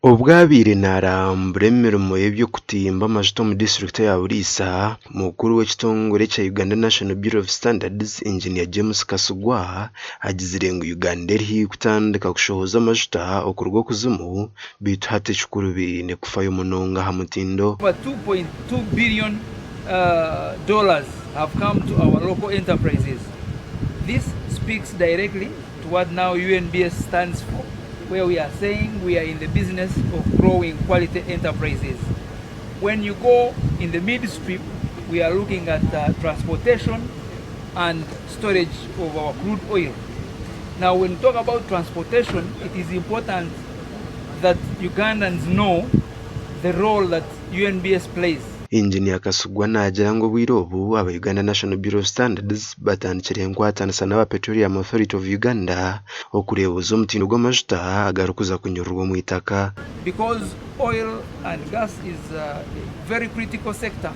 Obwabire narambura emirimo y'ebyo kutimba amajuta mu district ya Burisa. Mukuru w'ekitongore kya Uganda National Bureau of Standards Engineer James Kasugwa agizire ngu Uganda eri kutandika kushohoza amajuta okuruga kuzimu bitu hati kikuru biine kufayo munonga ha mutindo. Over 2.2 billion dollars have come to our local enterprises. This speaks directly to what now UNBS stands for, where we are saying we are in the business of growing quality enterprises. When you go in the midstream, we are looking at transportation and storage of our crude oil. Now, when we talk about transportation, it is important that Ugandans know the role that UNBS plays. Engineer Kasugwa nagira ngo bwire obu aba Uganda National Bureau of Standards batandikire nkwatanisa n'aba Petroleum Authority of Uganda okurebuza omutindo gw'amajuta agarukuza kunyurwa mu itaka. Because oil and gas is a very critical sector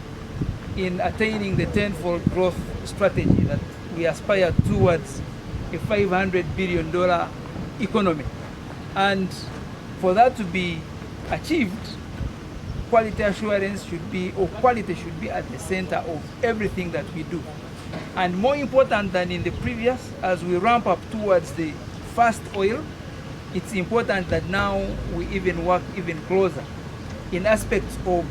in attaining the tenfold growth strategy that we aspire towards a $500 billion economy. And for that to be achieved, quality assurance should be, or quality should be at the center of everything that we do. And more important than in the previous, as we ramp up towards the fast oil, it's important that now we even work even closer in aspects of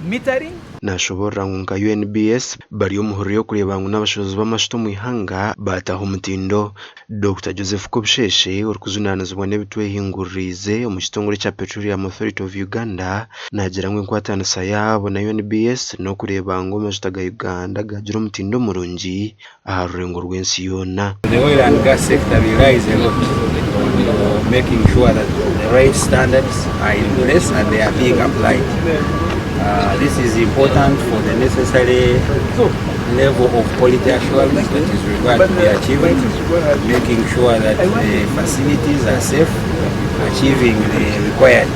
metering. Nashobora nka UNBS bari omuhuriro yo kureba ngu n'abashobozi b'amajuta mu ihanga bataha omutindo. Dr. Joseph Kobsheshe orikuzunanizibwa n'ebitwehinguririze omu kitongore kya Petroleum Authority of Uganda nagira ngu enkwatanisa yaabo na UNBS n'okureba ngu amajuta ga Uganda gagira omutindo murungi aha rurengo rw'ensi yona. The oil and gas sector relies a lot on making sure that the right standards are in place and they are being applied. This is important for the necessary level of quality assurance that is required to be achieved, making sure that the facilities are safe, achieving the required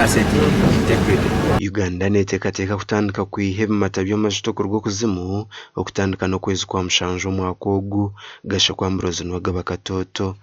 asset integrity. Uganda neteekateeka kutandika kwiha ebimata by'amajuta okuruga kuzimu okutandika n'okwezi kwa mushanju omwaka ogu gasha kwamburozi nwa gaba katooto.